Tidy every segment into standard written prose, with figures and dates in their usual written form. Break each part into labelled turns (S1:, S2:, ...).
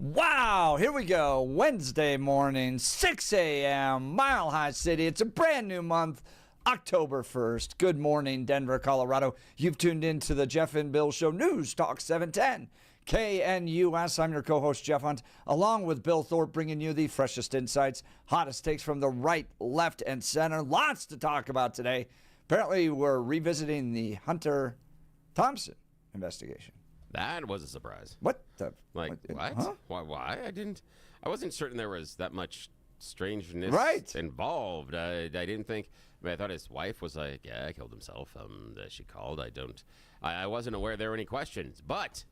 S1: Wow, here we go. Wednesday morning, 6 a.m., Mile High City. It's a brand new month, October 1st. Good morning, Denver, Colorado. You've tuned in to the Jeff and Bill Show, News Talk 710, KNUS. I'm your co-host, Jeff Hunt, along with Bill Thorpe, bringing you the freshest insights, hottest takes from the right, left, and center. Lots to talk about today. Apparently, we're revisiting the Hunter Thompson investigation.
S2: That was a surprise.
S1: What the?
S2: What?
S1: Huh?
S2: Why? I wasn't certain there was that much strangeness involved. I didn't think. I thought his wife was like, yeah, he killed himself. She called. I wasn't aware there were any questions, but.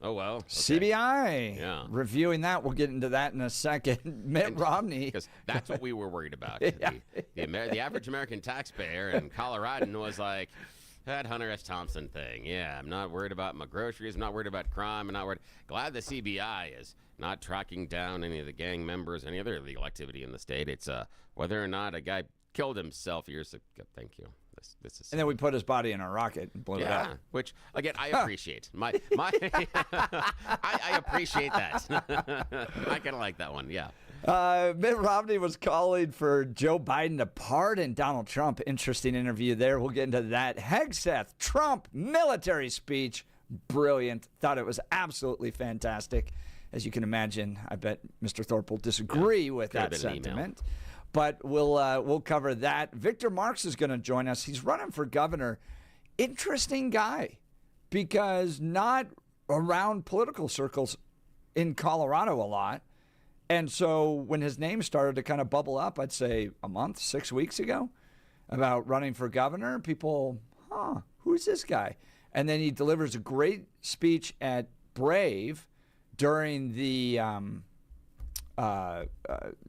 S2: Oh, well. Okay.
S1: CBI reviewing that. We'll get into that in a second. Mitt Romney.
S2: Because that's what we were worried about.
S1: Yeah.
S2: The average American taxpayer in Colorado was like, that Hunter S. Thompson thing. Yeah, I'm not worried about my groceries. I'm not worried about crime. I'm not worried. Glad the CBI is not tracking down any of the gang members, any other illegal activity in the state. It's whether or not a guy killed himself years ago. Thank you. This is.
S1: And then we put his body in a rocket and blew it up.
S2: Which again I appreciate. I appreciate that. I kind of like that one. Yeah.
S1: Mitt Romney was calling for Joe Biden to pardon Donald Trump. Interesting interview there. We'll get into that. Hegseth Trump military speech. Brilliant. Thought it was absolutely fantastic. As you can imagine, I bet Mr. Thorpe will disagree with that sentiment. But we'll cover that. Victor Marx is going to join us. He's running for governor. Interesting guy, because not around political circles in Colorado a lot. And so when his name started to kind of bubble up, I'd say a month, 6 weeks ago, about running for governor, people, who's this guy? And then he delivers a great speech at Brave during the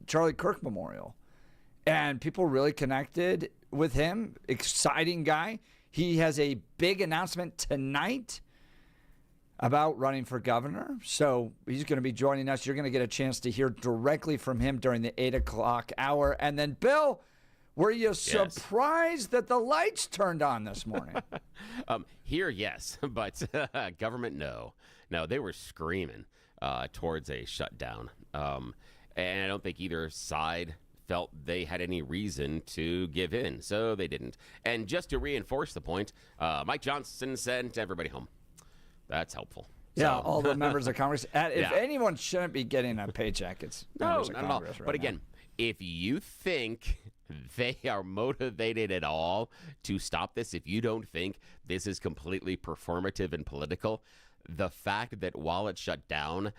S1: Charlie Kirk Memorial. And people really connected with him. Exciting guy. He has a big announcement tonight about running for governor. So he's going to be joining us. You're going to get a chance to hear directly from him during the 8 o'clock hour. And then, Bill, were you surprised that the lights turned on this morning?
S2: Here, yes, but government, no. No, they were screaming towards a shutdown. And I don't think either side felt they had any reason to give in, so they didn't. And just to reinforce the point, Mike Johnson sent everybody home. That's helpful.
S1: Yeah, all the members of Congress. If anyone shouldn't be getting a paycheck, it's members of Congress right now.
S2: But again, if you think they are motivated at all to stop this, if you don't think this is completely performative and political, the fact that while it shut down,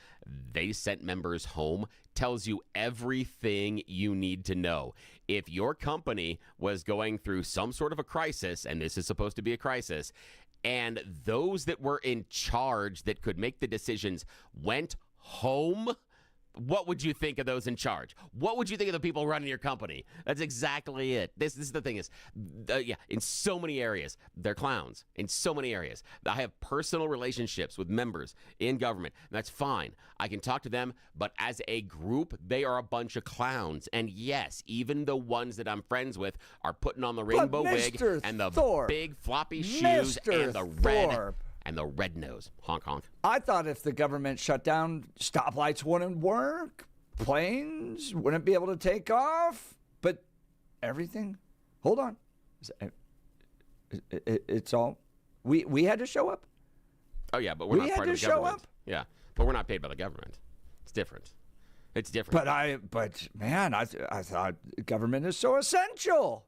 S2: they sent members home tells you everything you need to know. If your company was going through some sort of a crisis, and this is supposed to be a crisis, and those that were in charge that could make the decisions went home, what would you think of those in charge? What would you think of the people running your company? That's exactly it. This is the thing is, in so many areas, they're clowns. In so many areas. I have personal relationships with members in government. And that's fine. I can talk to them, but as a group, they are a bunch of clowns. And yes, even the ones that I'm friends with are putting on the rainbow wig and the big floppy shoes and the red. And the red nose. Honk, honk.
S1: I thought if the government shut down, stoplights wouldn't work. Planes wouldn't be able to take off. But everything, hold on. It's all, we had to show up.
S2: Oh, yeah, but we're not part of the government. Yeah, but we're not paid by the government. It's different. It's different.
S1: But man, I thought government is so essential.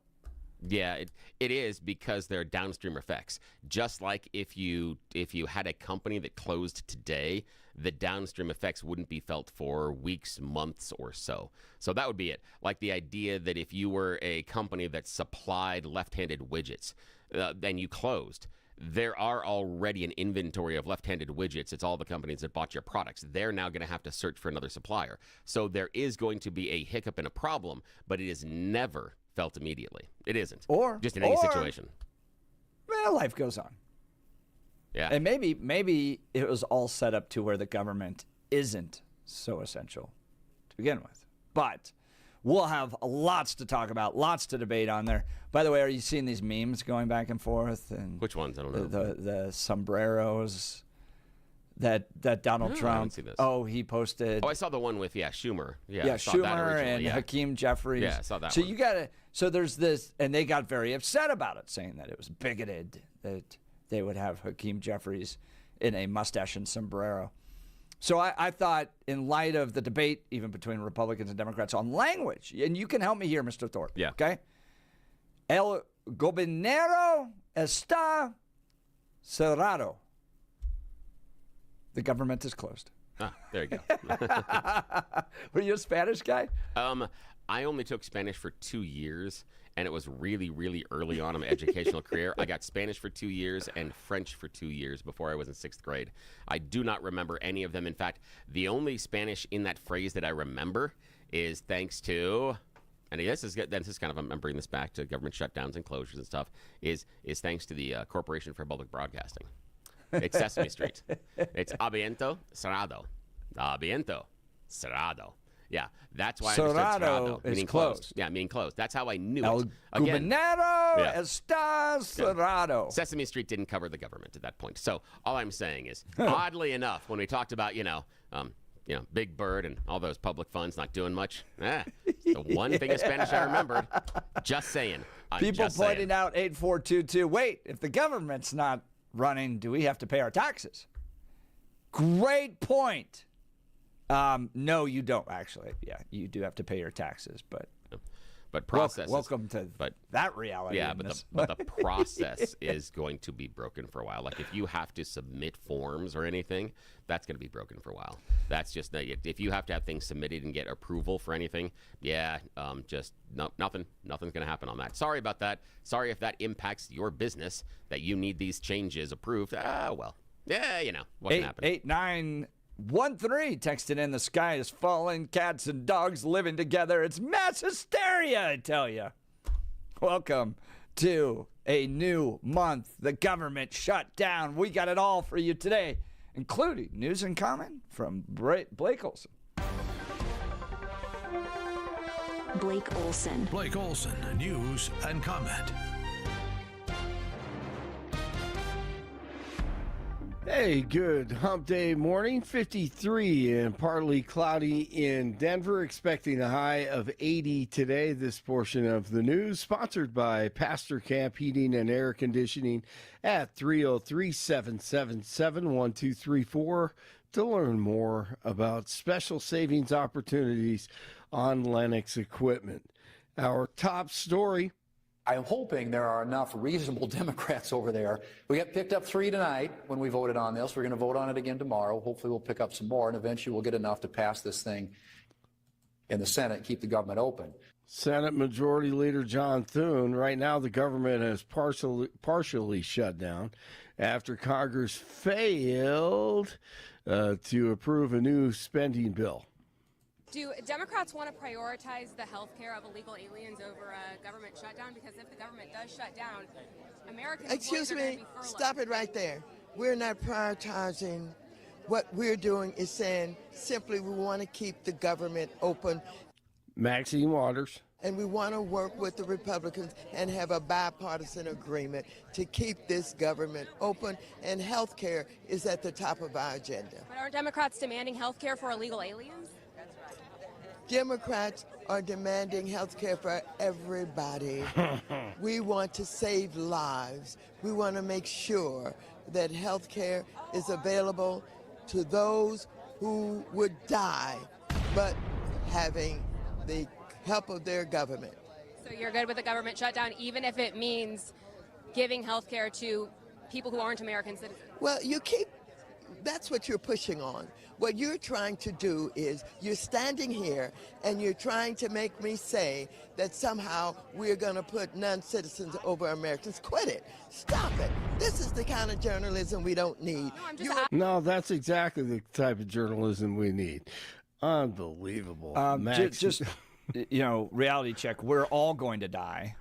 S2: Yeah, it is, because there are downstream effects. Just like if you had a company that closed today, the downstream effects wouldn't be felt for weeks, months, or so. So that would be it. Like the idea that if you were a company that supplied left-handed widgets, then you closed, there are already an inventory of left-handed widgets. It's all the companies that bought your products. They're now going to have to search for another supplier. So there is going to be a hiccup and a problem, but it is never felt immediately. It isn't.
S1: Or
S2: just in any situation.
S1: Well, life goes on.
S2: Yeah.
S1: And maybe it was all set up to where the government isn't so essential to begin with. But we'll have lots to talk about, lots to debate on there. By the way, are you seeing these memes going back and forth? And
S2: which ones? I don't know.
S1: The sombreros. that Donald
S2: No, I
S1: Trump.
S2: haven't seen this.
S1: Oh, he posted.
S2: Oh, I saw the one with Schumer. Yeah,
S1: Yeah,
S2: I saw that
S1: Schumer
S2: originally,
S1: and
S2: yeah.
S1: Hakeem Jeffries.
S2: Yeah, I saw that
S1: So
S2: one.
S1: you gotta. So there's this, and they got very upset about it, saying that it was bigoted that they would have Hakeem Jeffries in a mustache and sombrero. So I thought, in light of the debate, even between Republicans and Democrats on language, and you can help me here, Mr. Thorpe.
S2: Yeah.
S1: Okay. El gobernador está cerrado. The government is closed.
S2: Ah, there you go.
S1: Were you a Spanish guy?
S2: I only took Spanish for 2 years, and it was really, really early on in my educational career. I got Spanish for 2 years and French for 2 years before I was in 6th grade. I do not remember any of them. In fact, the only Spanish in that phrase that I remember is thanks to, and this is kind of, I'm bringing this back to government shutdowns and closures and stuff, is thanks to the Corporation for Public Broadcasting. It's Sesame Street. It's aviento cerrado. Aviento cerrado. Yeah, that's why I understood cerrado,
S1: is
S2: meaning
S1: closed.
S2: Yeah, meaning closed. That's how I knew
S1: El
S2: it. Again,
S1: gobernador está cerrado.
S2: Sesame Street didn't cover the government at that point. So all I'm saying is, oddly enough, when we talked about, Big Bird and all those public funds not doing much, the one thing in Spanish I remembered. Just saying.
S1: People pointing out 8422. Wait, if the government's not running, do we have to pay our taxes? Great point. No, you don't actually. Yeah, you do have to pay your taxes, but
S2: process.
S1: Welcome to that reality.
S2: Yeah, but the process is going to be broken for a while. Like if you have to submit forms or anything, that's going to be broken for a while. That's just if you have to have things submitted and get approval for anything. Yeah, nothing's going to happen on that. Sorry about that. Sorry if that impacts your business that you need these changes approved. Well, yeah, what can happen?
S1: 8913 texted in, the sky is falling, cats and dogs living together. It's mass hysteria, I tell you. Welcome to a new month. The government shut down. We got it all for you today, including news and comment from Blake Olson.
S3: Blake Olson.
S4: Blake Olson, news and comment.
S5: Hey, good hump day morning. 53 and partly cloudy in Denver. Expecting a high of 80 today. This portion of the news sponsored by Pastor Camp Heating and Air Conditioning at 303-777-1234 to learn more about special savings opportunities on Lennox equipment. Our top story.
S6: I'm hoping there are enough reasonable Democrats over there. We got picked up 3 tonight when we voted on this. We're going to vote on it again tomorrow. Hopefully we'll pick up some more, and eventually we'll get enough to pass this thing in the Senate and keep the government open.
S5: Senate Majority Leader John Thune. Right now the government has partially shut down after Congress failed to approve a new spending bill.
S7: Do Democrats want to prioritize the health care of illegal aliens over a government shutdown? Because if the government does shut down, American
S8: Excuse
S7: employees are
S8: me,
S7: going to be furloughed.
S8: stop it right there. We're not prioritizing. What we're doing is saying simply we want to keep the government open.
S5: Maxine Waters.
S8: And we want to work with the Republicans and have a bipartisan agreement to keep this government open, and health care is at the top of our agenda.
S7: But aren't Democrats demanding health care for illegal aliens?
S8: Democrats are demanding health care for everybody. We want to save lives. We want to make sure that health care is available to those who would die, but having the help of their government.
S7: So you're good with the government shutdown, even if it means giving health care to people who aren't American citizens?
S8: Well, that's what you're pushing on. What you're trying to do is you're standing here and you're trying to make me say that somehow we're going to put non-citizens over Americans. Quit it. Stop it. This is the kind of journalism we don't need.
S5: No, that's exactly the type of journalism we need. Unbelievable.
S1: Just reality check. We're all going to die.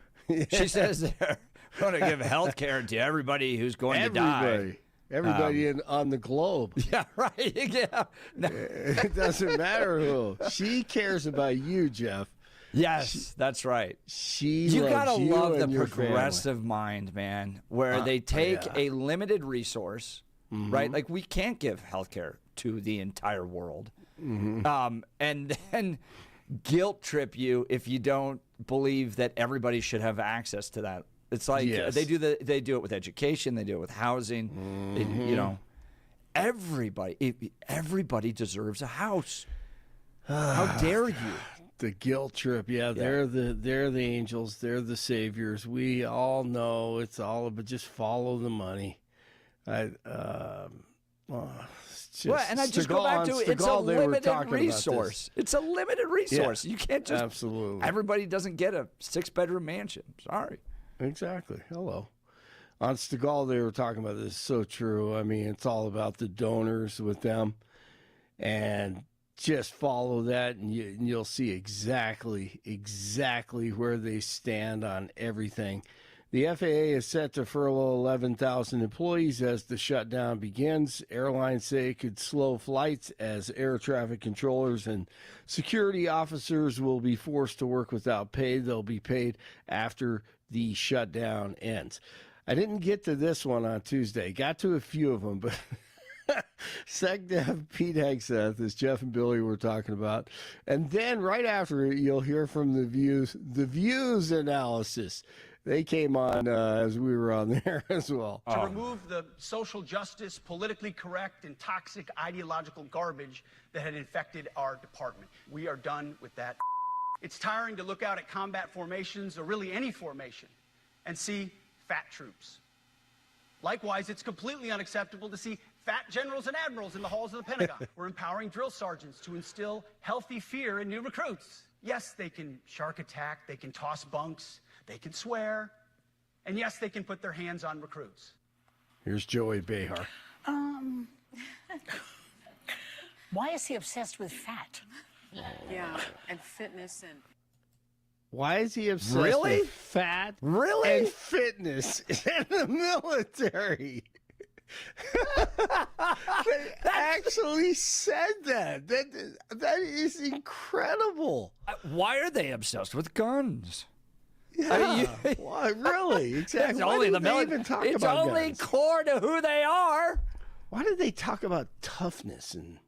S1: She says they're going to give health care to everybody who's going to die.
S5: Everybody on the globe.
S1: Yeah, right. Yeah. No.
S5: It doesn't matter who. She cares about you, Jeff.
S1: Yes, that's right.
S5: You
S1: gotta
S5: loves you
S1: love the
S5: and your
S1: progressive mind, man, where they take a limited resource right? Like, we can't give healthcare to the entire world. And then guilt trip you if you don't believe that everybody should have access to that. It's like they do it with education, they do it with housing. You know, everybody deserves a house. How dare you?
S5: The guilt trip, they're the angels, they're the saviors. We all know it's all about just follow the money. And I just
S1: go back to it's a limited resource. It's a limited resource. You can't just
S5: absolutely.
S1: Everybody doesn't get a 6-bedroom mansion. Sorry.
S5: Exactly. Hello. On Stegall, they were talking about this. So true. I mean, it's all about the donors with them, and just follow that, and you'll see exactly where they stand on everything. The FAA is set to furlough 11,000 employees as the shutdown begins. Airlines say it could slow flights as air traffic controllers and security officers will be forced to work without pay. They'll be paid after the shutdown ends. I didn't get to this one on Tuesday. Got to a few of them, but SecDev Pete Hegseth, as Jeff and Billy were talking about. And then right after it, you'll hear from the Views analysis. They came on as we were on there as well.
S9: To remove the social justice, politically correct, and toxic ideological garbage that had infected our department. We are done with that. It's tiring to look out at combat formations, or really any formation, and see fat troops. Likewise, it's completely unacceptable to see fat generals and admirals in the halls of the Pentagon. We're empowering drill sergeants to instill healthy fear in new recruits. Yes, they can shark attack, they can toss bunks, they can swear, and yes, they can put their hands on recruits.
S5: Here's Joey Behar.
S10: Why is he obsessed with fat?
S11: Yeah, and fitness and...
S5: Why is he obsessed with fat and fitness in the military? They actually said that. That is incredible.
S1: Why are they obsessed with guns?
S5: Yeah. Why, really? Exactly.
S1: It's only the military. It's only
S5: guns?
S1: core to who they are.
S5: Why did they talk about toughness and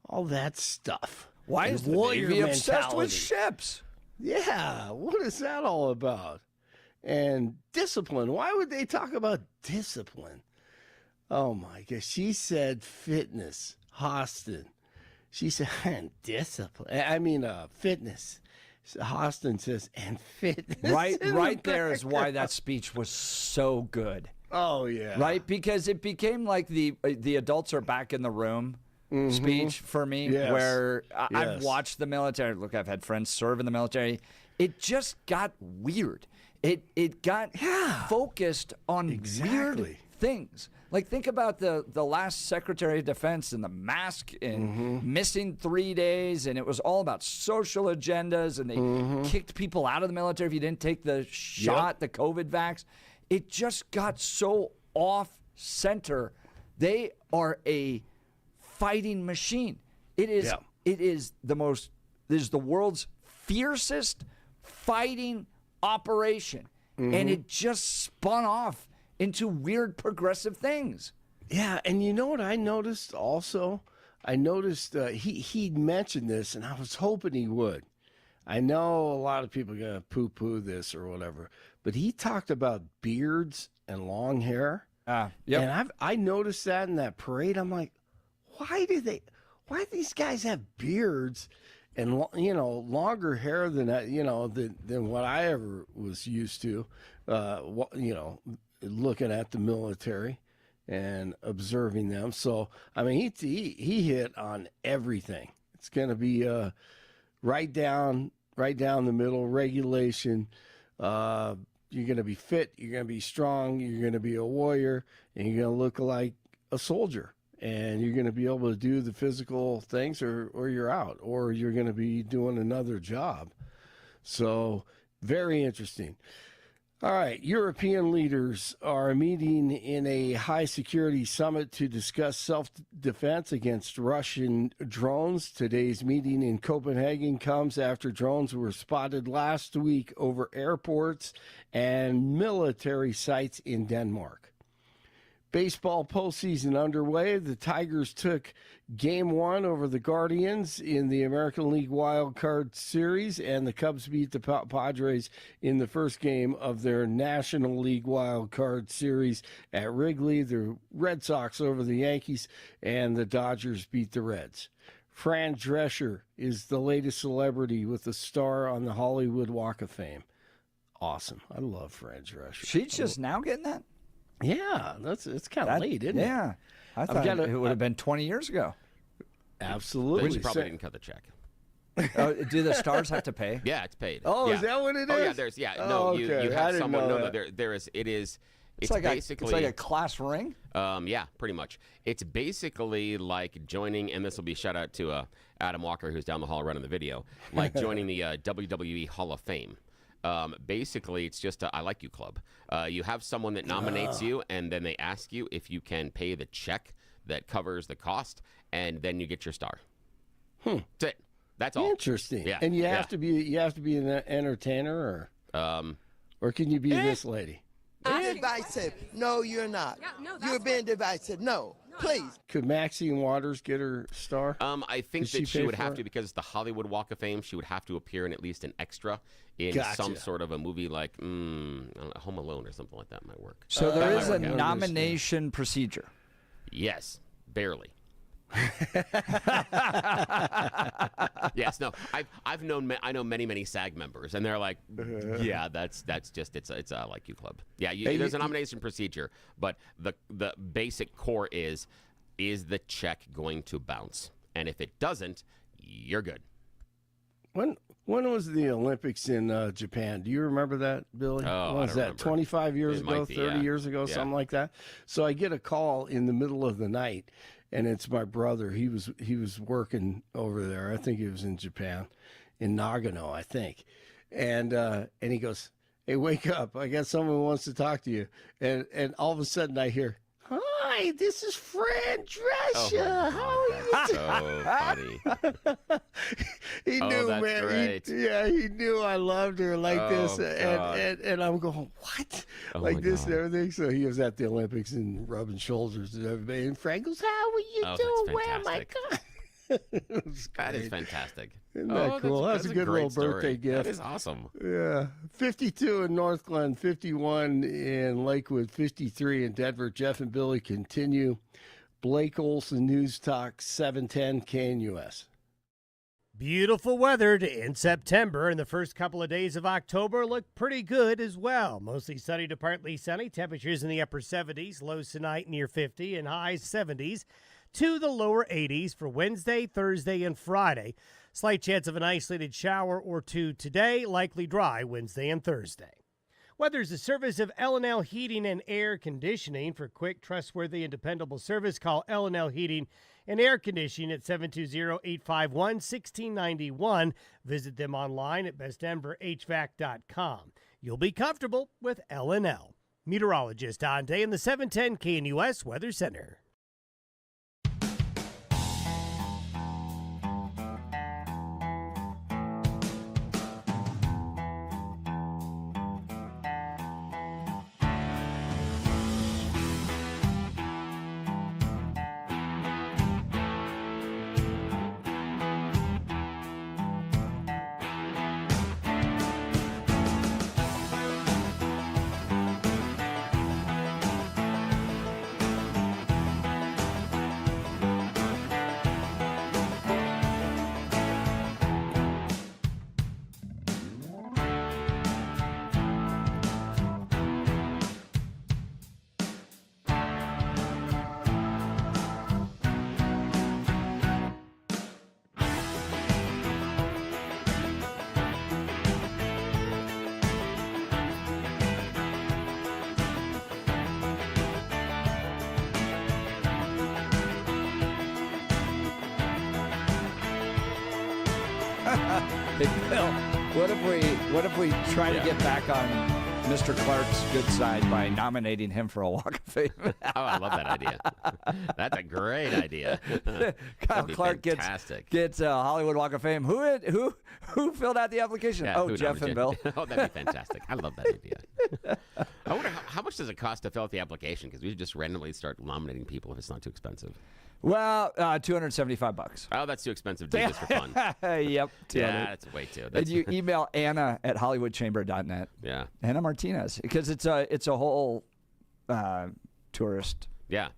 S5: all that stuff?
S1: Why is the Navy obsessed with ships?
S5: Yeah, what is that all about? And discipline. Why would they talk about discipline? Oh my gosh. She said fitness. Hostin. She said, and discipline. I mean, fitness. Hostin says, and fitness.
S1: Right there is why that speech was so good.
S5: Oh, yeah.
S1: Right? Because it became like the adults are back in the room speech for me, where I've watched the military. Look, I've had friends serve in the military. It just got weird. It got focused on weird things. Like, think about the last Secretary of Defense and the mask and missing 3 days, and it was all about social agendas, and they kicked people out of the military if you didn't take the shot, the COVID vax. It just got so off-center. They are a fighting machine. It is the world's fiercest fighting operation, and it just spun off into weird progressive things.
S5: Yeah, and you know what I noticed also? I noticed he mentioned this, and I was hoping he would. I know a lot of people are going to poo-poo this or whatever, but he talked about beards and long hair. And I noticed that in that parade. I'm like, why do these guys have beards and longer hair than than what I ever was used to? Looking at the military and observing them. So I mean, he hit on everything. It's going to be right down the middle. Regulation. You're going to be fit. You're going to be strong. You're going to be a warrior, and you're going to look like a soldier. And you're going to be able to do the physical things, or you're out, or you're going to be doing another job. So very interesting. All right, European leaders are meeting in a high-security summit to discuss self-defense against Russian drones. Today's meeting in Copenhagen comes after drones were spotted last week over airports and military sites in Denmark. Baseball postseason underway. The Tigers took Game 1 over the Guardians in the American League Wild Card Series, and the Cubs beat the Padres in the first game of their National League Wild Card Series at Wrigley. The Red Sox over the Yankees, and the Dodgers beat the Reds. Fran Drescher is the latest celebrity with a star on the Hollywood Walk of Fame. Awesome. I love Fran Drescher.
S1: She's just now getting that?
S5: Yeah, it's kind of late, isn't it?
S1: Yeah. I thought it would have been 20 years ago.
S5: Absolutely.
S2: But she probably didn't cut the check.
S1: Do the stars have to pay?
S2: Yeah, it's paid.
S5: Oh,
S2: yeah.
S5: is that what it is?
S2: Oh, yeah, there's, you have someone, there is, it's
S1: like
S2: basically.
S1: It's like a class ring?
S2: Yeah, pretty much. It's basically like joining, and this will be shout out to Adam Walker, who's down the hall running the video, like joining the WWE Hall of Fame. Basically, it's just a I Like You club. You have someone that nominates you, and then they ask you if you can pay the check that covers the cost, and then you get your star. That's it. That's all.
S5: Interesting.
S2: Yeah.
S5: And you have to be an entertainer, or can you be this lady?
S8: Divisive. No, you're not.
S7: Yeah, no,
S8: You're being divisive. No, please.
S5: Could Maxine Waters get her star?
S2: I think
S5: Did
S2: that
S5: she
S2: she
S5: pay
S2: would
S5: for
S2: have
S5: it?
S2: to, because it's the Hollywood Walk of Fame, she would have to appear in at least an extra in some sort of a movie like I don't know, Home Alone or something like that might work.
S1: So there
S2: That
S1: is
S2: might
S1: a
S2: work out.
S1: nomination procedure.
S2: Yes, barely. Yes, no. I know many SAG members, and they're like, yeah, that's just it's a Like You club. Yeah, there's a nomination procedure, but the basic core is the check going to bounce, and if it doesn't, you're good.
S5: When was the Olympics in Japan? Do you remember that, Billy?
S2: Oh,
S5: when was
S2: I don't
S5: that?
S2: remember.
S5: 25 years
S2: It
S5: ago,
S2: might be,
S5: 30
S2: yeah.
S5: years ago,
S2: Yeah.
S5: something like that. So I get a call in the middle of the night, and it's my brother. He was working over there. I think he was in Japan, in Nagano, I think. And he goes, "Hey, wake up! I got someone who wants to talk to you." And all of a sudden I hear, "Hi, this is Fran Drescher. How are you?"
S2: So funny.
S5: He
S2: Oh,
S5: knew,
S2: that's
S5: man.
S2: great.
S5: He knew I loved her like this,
S2: God.
S5: and I'm going, what?
S2: Oh,
S5: like
S2: my
S5: this
S2: God.
S5: and everything. So he was at the Olympics and rubbing shoulders and everybody. And Frank goes, "How are you
S2: Oh,
S5: doing?
S2: that's
S5: Where am I
S2: fantastic.
S5: going?" It was
S2: That is
S5: great.
S2: fantastic.
S5: Isn't that cool? That's a good
S2: great
S5: little birthday
S2: story.
S5: gift.
S2: That is awesome.
S5: Yeah. 52 in North Glen, 51 in Lakewood, 53 in Denver. Jeff and Billy continue. Blake Olson, News Talk, 710 KNUS.
S12: Beautiful weather to end September, and the first couple of days of October look pretty good as well. Mostly sunny to partly sunny. Temperatures in the upper 70s, lows tonight near 50, and highs 70s to the lower 80s for Wednesday, Thursday, and Friday. Slight chance of an isolated shower or two today, likely dry Wednesday and Thursday. Weather's a service of L&L Heating and Air Conditioning. For quick, trustworthy, and dependable service, call L&L Heating and Air Conditioning at 720-851-1691. Visit them online at bestdenverhvac.com. You'll be comfortable with L&L. Meteorologist Don Day in the 710 KNUS Weather Center.
S1: Hey, Bill, what if we try to get back on Mr. Clark's good side by nominating him for a Walk of Fame?
S2: Oh, I love that idea. That's a great idea.
S1: Kyle Clark
S2: fantastic.
S1: gets a Hollywood Walk of Fame. Who filled out the application?
S2: Yeah,
S1: oh,
S2: who
S1: Jeff and Bill.
S2: nominated? Oh, that'd be fantastic. I love that idea. I wonder how much does it cost to fill out the application? Because we should just randomly start nominating people if it's not too expensive.
S1: Well, $275.
S2: Oh, that's too expensive to do just for fun.
S1: Yep.
S2: Yeah, that's way too.
S1: And you email Anna at hollywoodchamber.net.
S2: Yeah.
S1: Anna Martinez, because it's a whole tourist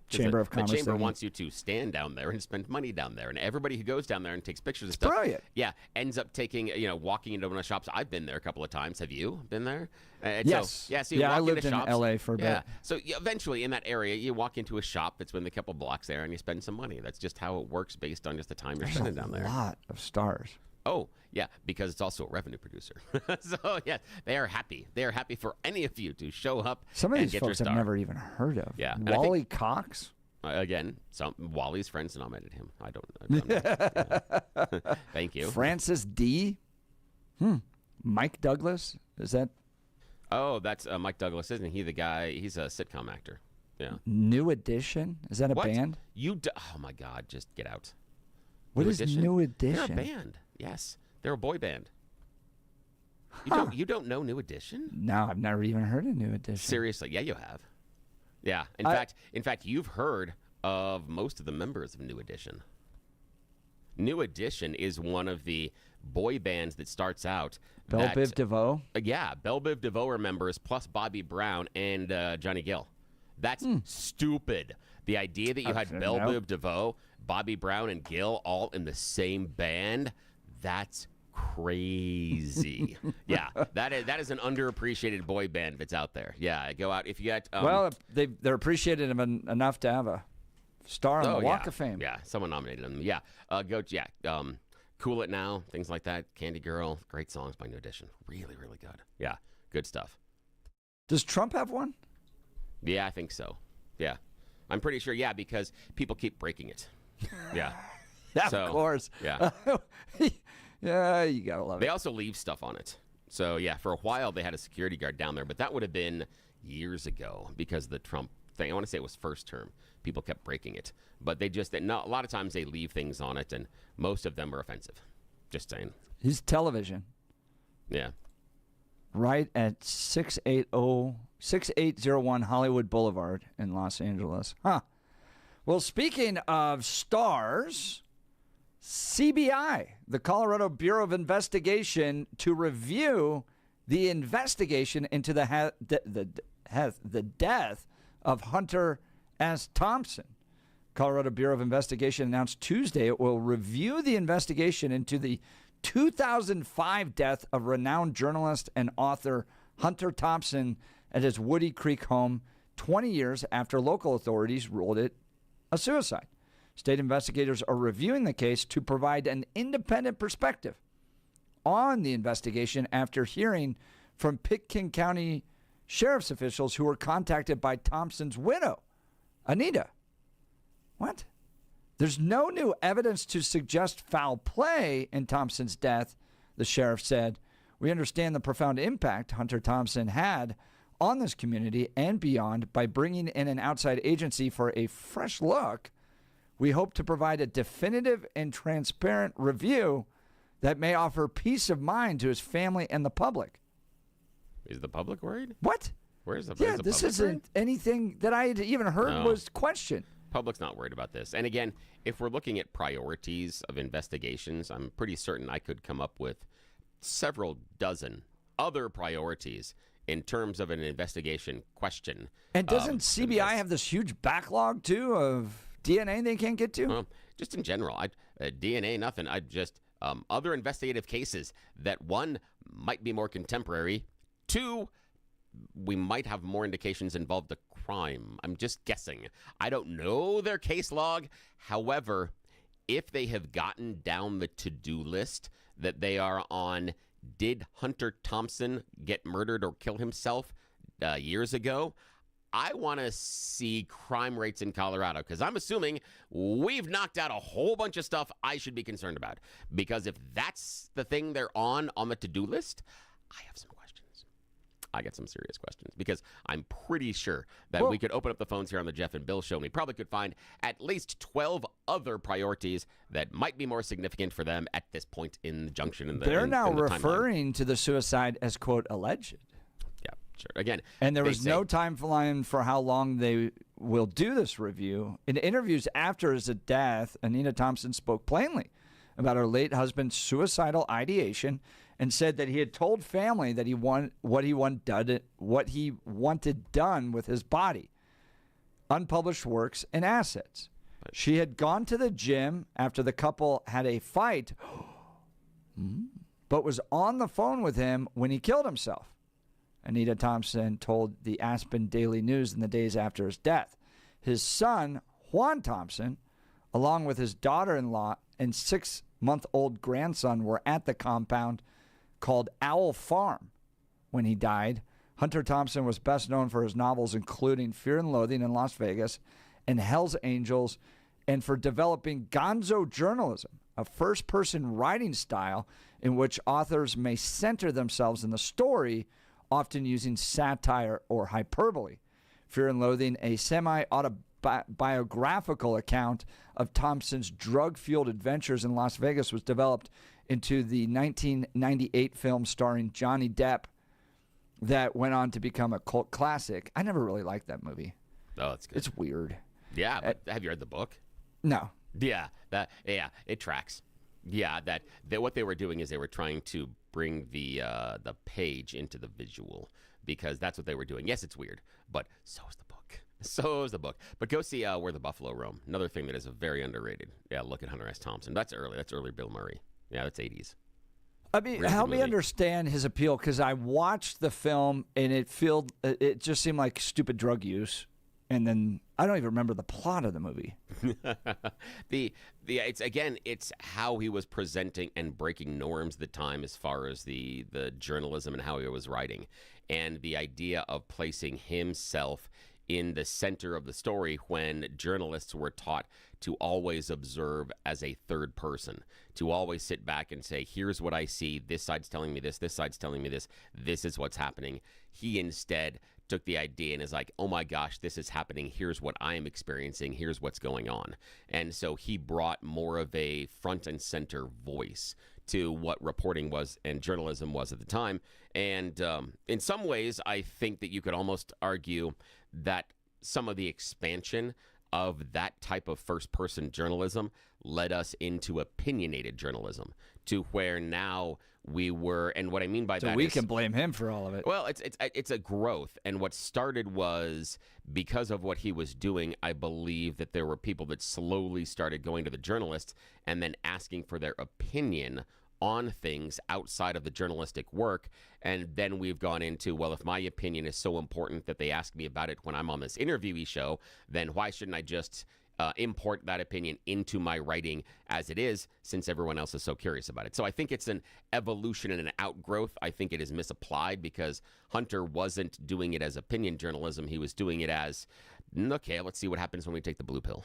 S1: Chamber of Commerce.
S2: The chamber
S1: thing.
S2: wants you to stand down there and spend money down there, and everybody who goes down there and takes pictures and stuff,
S1: brilliant.
S2: Yeah, ends up taking walking into one of the shops. I've been there a couple of times. Have you been there?
S1: Yes.
S2: So you walk
S1: I lived
S2: into
S1: in
S2: shops,
S1: L.A. for a bit.
S2: So eventually, in that area, you walk into a shop that's within a couple blocks there, and you spend some money. That's just how it works based on just the time you're spending down there.
S1: A lot of stars.
S2: Oh, yeah, because it's also a revenue producer. So, yeah, they are happy. They are happy for any of you to show up.
S1: Some of
S2: and
S1: these
S2: get
S1: folks
S2: your
S1: I've
S2: star.
S1: never even heard of.
S2: Yeah. And
S1: Wally Cox.
S2: Again, Wally's friends nominated him. I don't know. Yeah. Thank you.
S1: Francis D. Mike Douglas. Is that?
S2: Oh, that's Mike Douglas, isn't he? The guy. He's a sitcom actor. Yeah.
S1: New Edition. Is that a
S2: What?
S1: band?
S2: Oh my God! Just get out.
S1: What is New Edition?
S2: They're a band. Yes, they're a boy band. You don't know New Edition?
S1: No, I've never even heard of New Edition.
S2: Seriously? Yeah, you have. Yeah. In fact, you've heard of most of the members of New Edition. New Edition is one of the boy bands that starts out.
S1: Belle Biv DeVoe?
S2: Yeah, Belle Biv DeVoe are members, plus Bobby Brown and Johnny Gill. That's stupid. The idea that you had Belle Biv DeVoe, Bobby Brown, and Gill all in the same band, that's crazy. Yeah, that is an underappreciated boy band that's out there. Yeah, go out if you got.
S1: Well, they're appreciated enough to have a star on the Walk of Fame.
S2: Yeah, someone nominated them. Yeah, Cool It Now, things like that. Candy Girl, great songs by New Edition. Really, really good. Yeah, good stuff.
S1: Does Trump have one?
S2: Yeah, I think so. Yeah, I'm pretty sure. Yeah, because people keep breaking it. Yeah.
S1: Of course.
S2: Yeah.
S1: Yeah, you gotta love it.
S2: They also leave stuff on it. So, yeah, for a while they had a security guard down there, but that would have been years ago because of the Trump thing. I want to say it was first term. People kept breaking it. But a lot of times they leave things on it, and most of them are offensive. Just saying.
S1: His television.
S2: Yeah.
S1: Right at 6801 Hollywood Boulevard in Los Angeles. Huh. Well, speaking of stars, CBI, the Colorado Bureau of Investigation, to review the investigation into the death of Hunter S. Thompson. Colorado Bureau of Investigation announced Tuesday it will review the investigation into the 2005 death of renowned journalist and author Hunter Thompson at his Woody Creek home 20 years after local authorities ruled it a suicide. State investigators are reviewing the case to provide an independent perspective on the investigation after hearing from Pitkin County Sheriff's officials who were contacted by Thompson's widow, Anita. What? There's no new evidence to suggest foul play in Thompson's death, the sheriff said. We understand the profound impact Hunter Thompson had on this community and beyond by bringing in an outside agency for a fresh look. We hope to provide a definitive and transparent review that may offer peace of mind to his family and the public.
S2: Is the public worried?
S1: What?
S2: Where's the
S1: Yeah, this isn't anything that I had even heard was questioned.
S2: Public's not worried about this. And again, if we're looking at priorities of investigations, I'm pretty certain I could come up with several dozen other priorities in terms of an investigation question.
S1: And doesn't CBI have this huge backlog, too, of DNA they can't get to?
S2: Well, just in general, DNA, nothing. I just other investigative cases that, one, might be more contemporary, two, we might have more indications involved a crime. I'm just guessing. I don't know their case log. However, if they have gotten down the to-do list that they are on, did Hunter Thompson get murdered or kill himself years ago? I want to see crime rates in Colorado because I'm assuming we've knocked out a whole bunch of stuff I should be concerned about. Because if that's the thing they're on the to-do list, I have some questions. I got some serious questions because I'm pretty sure that we could open up the phones here on the Jeff and Bill show and we probably could find at least 12 other priorities that might be more significant for them at this point in the junction.
S1: They're now referring to the suicide as, quote, alleged.
S2: Yeah. Sure. Again,
S1: And there
S2: they
S1: was
S2: say-
S1: no timeline for how long they will do this review. In interviews after his death, Anita Thompson spoke plainly about her late husband's suicidal ideation and said that he had told family that he wanted what he wanted done with his body, unpublished works, and assets. She had gone to the gym after the couple had a fight, but was on the phone with him when he killed himself. Anita Thompson told the Aspen Daily News in the days after his death. His son, Juan Thompson, along with his daughter-in-law and 6-month-old grandson, were at the compound called Owl Farm when he died. Hunter Thompson was best known for his novels, including Fear and Loathing in Las Vegas and Hell's Angels, and for developing gonzo journalism, a first-person writing style in which authors may center themselves in the story, often using satire or hyperbole. Fear and Loathing, a semi-autobiographical account of Thompson's drug-fueled adventures in Las Vegas, was developed into the 1998 film starring Johnny Depp that went on to become a cult classic. I never really liked that movie.
S2: Oh, it's good.
S1: It's weird.
S2: Yeah, but have you read the book?
S1: No.
S2: Yeah, it tracks. Yeah, that what they were doing is they were trying to bring the page into the visual, because that's what they were doing. Yes, it's weird, but so is the book. So is the book. But go see Where the Buffalo Roam. Another thing that is very underrated. Yeah, look at Hunter S. Thompson. That's early. That's early Bill Murray. Yeah, that's 80s.
S1: I mean,
S2: Really
S1: help
S2: good
S1: me
S2: movie.
S1: understand his appeal, because I watched the film and it just seemed like stupid drug use, and then I don't even remember the plot of the movie.
S2: It's how he was presenting and breaking norms at the time as far as the journalism and how he was writing, and the idea of placing himself in the center of the story when journalists were taught to always observe as a third person, to always sit back and say, here's what I see, this side's telling me this side's telling me this is what's happening. He instead took the idea and is like, oh my gosh, this is happening, here's what I am experiencing, here's what's going on. And so he brought more of a front and center voice to what reporting was and journalism was at the time. And in some ways, I think that you could almost argue that some of the expansion of that type of first-person journalism led us into opinionated journalism, to where now we were, and what I mean by
S1: So
S2: that
S1: we
S2: is,
S1: can blame him for all of it.
S2: well, it's a growth, and what started was because of what he was doing. I believe that there were people that slowly started going to the journalists and then asking for their opinion on things outside of the journalistic work. And then we've gone into, well, if my opinion is so important that they ask me about it when I'm on this interviewee show, then why shouldn't I just import that opinion into my writing as it is, since everyone else is so curious about it? So I think it's an evolution and an outgrowth. I think it is misapplied, because Hunter wasn't doing it as opinion journalism. He was doing it as, okay, let's see what happens when we take the blue pill.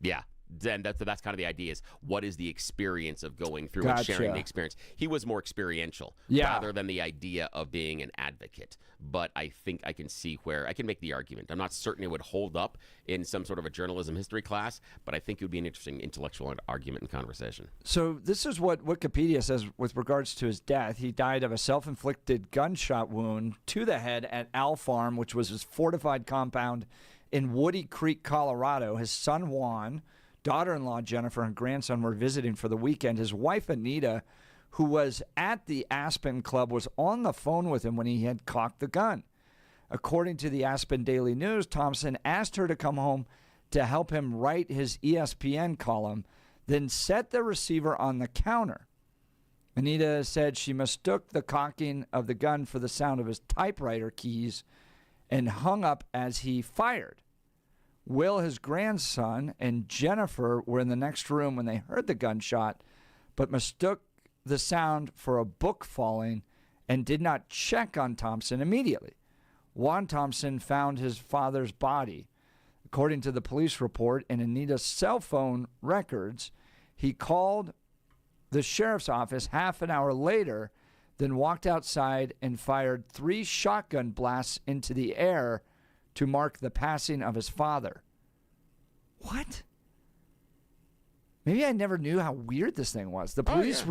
S2: Yeah. Then that's kind of the idea, is what is the experience of going through and sharing the experience. He was more experiential rather than the idea of being an advocate. But I think I can see where I can make the argument. I'm not certain it would hold up in some sort of a journalism history class, but I think it would be an interesting intellectual argument and conversation.
S1: So this is what Wikipedia says with regards to his death. He died of a self-inflicted gunshot wound to the head at Owl Farm, which was his fortified compound in Woody Creek, Colorado. His son, Juan, daughter-in-law Jennifer, and grandson were visiting for the weekend. His wife Anita, who was at the Aspen Club, was on the phone with him when he had cocked the gun. According to the Aspen Daily News, Thompson asked her to come home to help him write his ESPN column, then set the receiver on the counter. Anita said she mistook the cocking of the gun for the sound of his typewriter keys and hung up as he fired. Will, his grandson, and Jennifer were in the next room when they heard the gunshot, but mistook the sound for a book falling and did not check on Thompson immediately. Juan Thompson found his father's body. According to the police report and Anita's cell phone records, he called the sheriff's office half an hour later, then walked outside and fired 3 shotgun blasts into the air to mark the passing of his father. What? Maybe I never knew how weird this thing was. The police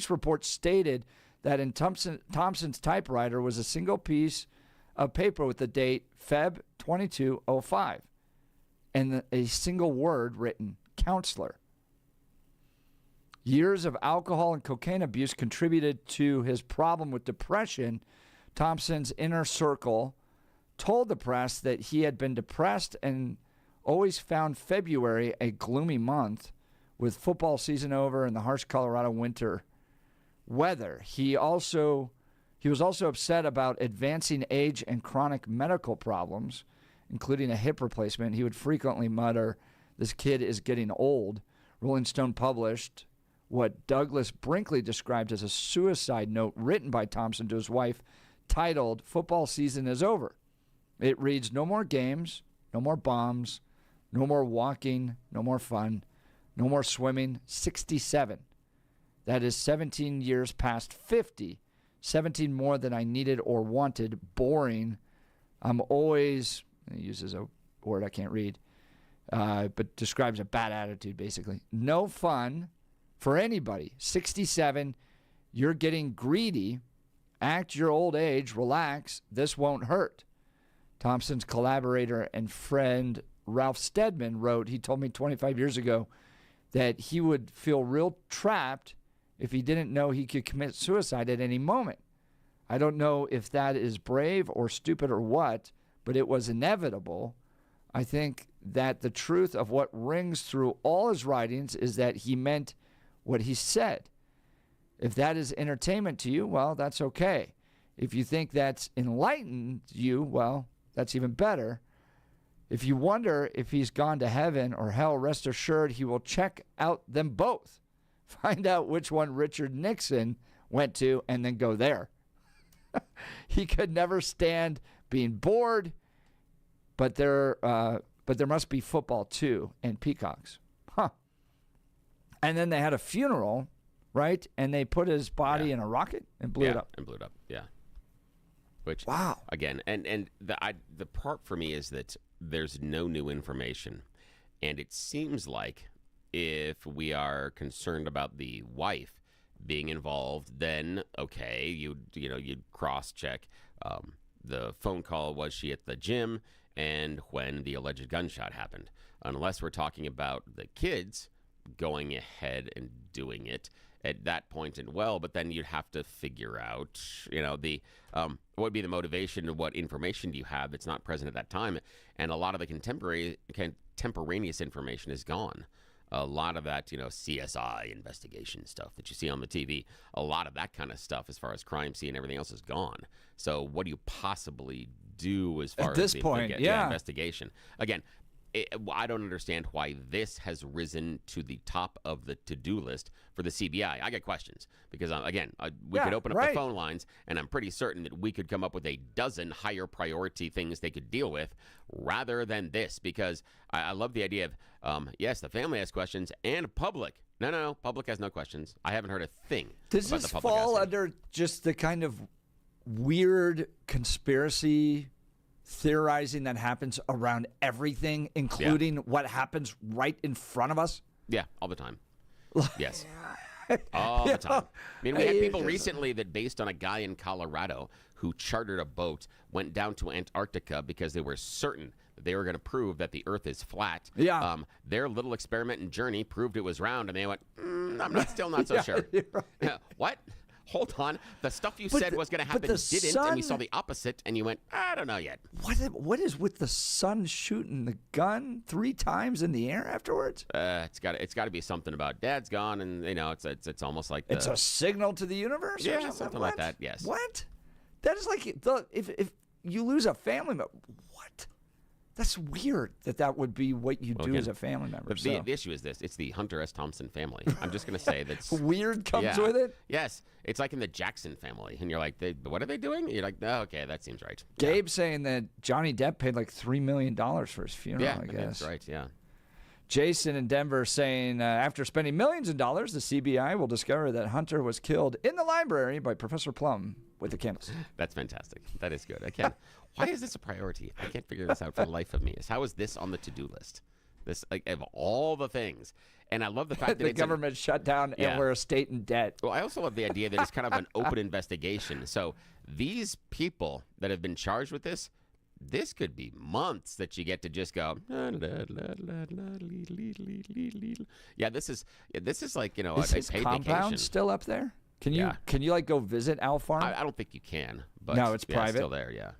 S1: report stated that in Thompson's typewriter was a single piece of paper with the date Feb 2205 and a single word written, counselor. Years of alcohol and cocaine abuse contributed to his problem with depression. Thompson's inner circle told the press that he had been depressed and always found February a gloomy month with football season over and the harsh Colorado winter weather. He was also upset about advancing age and chronic medical problems, including a hip replacement. He would frequently mutter, "This kid is getting old." Rolling Stone published what Douglas Brinkley described as a suicide note written by Thompson to his wife titled, "Football season is over." It reads, "No more games, no more bombs, no more walking, no more fun, no more swimming." 67. That is 17 years past 50. 17 more than I needed or wanted. Boring. I'm always, he uses a word I can't read, but describes a bad attitude, basically. No fun for anybody. 67, you're getting greedy. Act your old age. Relax. This won't hurt. Thompson's collaborator and friend Ralph Steadman wrote, he told me 25 years ago that he would feel real trapped if he didn't know he could commit suicide at any moment. I don't know if that is brave or stupid or what, but it was inevitable. I think that the truth of what rings through all his writings is that he meant what he said. If that is entertainment to you, well, that's okay. If you think that's enlightened you, well, that's even better. If you wonder if he's gone to heaven or hell, rest assured he will check out them both. Find out which one Richard Nixon went to and then go there. He could never stand being bored, but there must be football too and peacocks. Huh. And then they had a funeral, right? And they put his body in a rocket and blew it up.
S2: And blew it up, yeah. Which,
S1: wow.
S2: Again, and the part for me is that there's no new information. And it seems like if we are concerned about the wife being involved, then, okay, you'd cross-check the phone call. Was she at the gym? And when the alleged gunshot happened. Unless we're talking about the kids going ahead and doing it at that point, and but then you'd have to figure out, what would be the motivation and what information do you have that's not present at that time. And a lot of the contemporaneous information is gone. A lot of that, CSI investigation stuff that you see on the TV, a lot of that kind of stuff as far as crime scene and everything else is gone. So what do you possibly do as far
S1: at this
S2: as
S1: point,
S2: the investigation? Again, I don't understand why this has risen to the top of the to-do list for the CBI. I got questions because, we could open up the phone lines, and I'm pretty certain that we could come up with a dozen higher priority things they could deal with rather than this, because I love the idea of, yes, the family has questions, and public. No, public has no questions. I haven't heard a thing.
S1: Does
S2: about
S1: this
S2: the public
S1: fall
S2: asking.
S1: under just the kind of weird conspiracy theorizing that happens around everything, including what happens right in front of us?
S2: Yeah, all the time. Yes. All the time. I mean, we had people recently that, based on a guy in Colorado who chartered a boat, went down to Antarctica because they were certain that they were going to prove that the Earth is flat.
S1: Yeah.
S2: Their little experiment and journey proved it was round, and they went, still not so sure. Right. What? Hold on. The stuff you said was going to happen didn't, and we saw the opposite, and you went, I don't know yet.
S1: What is with the sun shooting the gun 3 times in the air afterwards?
S2: It's got to be something about Dad's gone, and it's almost like
S1: it's a signal to the universe.
S2: Yeah,
S1: or
S2: something like that. Yes.
S1: What? That is like if you lose a family member. What? That's weird that would be what you do as a family member.
S2: The issue is this. It's the Hunter S. Thompson family. I'm just going to say that's...
S1: Weird comes with it?
S2: Yes. It's like in the Jackson family. And you're like, what are they doing? You're like, oh, okay, that seems right.
S1: Gabe's saying that Johnny Depp paid like $3 million for his funeral, I guess.
S2: That's right, yeah.
S1: Jason in Denver saying, after spending millions of dollars, the CBI will discover that Hunter was killed in the library by Professor Plum with the candles.
S2: That's fantastic. That is good. I can't... Why is this a priority? I can't figure this out for the life of me. How is this on the to-do list? This, of all the things. And I love the fact that
S1: the government shut down and we're a state in debt.
S2: Well, I also love the idea that it's kind of an open investigation. So these people that have been charged with this could be months that you get to just go. Yeah, this is like,
S1: Is
S2: a
S1: his
S2: paid
S1: compound
S2: vacation.
S1: still up there? Can you like go visit Owl Farm?
S2: I don't think you can. But
S1: No, it's private?
S2: It's still there, yeah.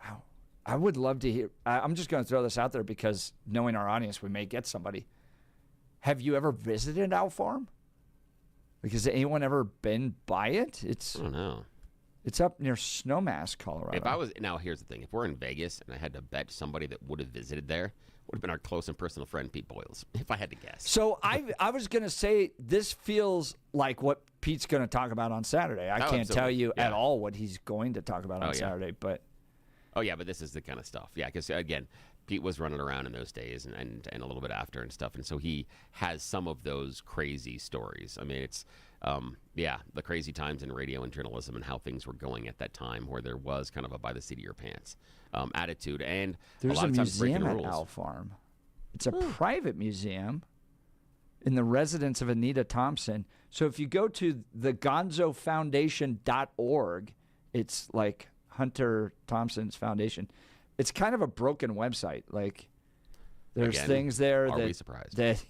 S1: Wow. I would love to hear. I'm just going to throw this out there because knowing our audience, we may get somebody. Have you ever visited Owl Farm? Because has anyone ever been by it?
S2: I don't know.
S1: It's up near Snowmass, Colorado.
S2: Now here's the thing. If we're in Vegas and I had to bet somebody that would have visited there, would have been our close and personal friend Pete Boyles, if I had to guess.
S1: So I was going to say this feels like what Pete's going to talk about on Saturday. I can't tell you at all what he's going to talk about on Saturday, but
S2: oh yeah, but this is the kind of stuff. Yeah, because again, Pete was running around in those days and a little bit after and stuff, and so he has some of those crazy stories. I mean, it's the crazy times in radio and journalism and how things were going at that time, where there was kind of a by the seat of your pants attitude, and
S1: there's
S2: a lot of times breaking
S1: museum
S2: the
S1: at
S2: rules.
S1: Owl Farm. It's a private museum in the residence of Anita Thompson. So if you go to thegonzofoundation.org, it's like Hunter Thompson's foundation. It's kind of a broken website. Like there's
S2: Again,
S1: things there
S2: are
S1: that
S2: we surprised?
S1: that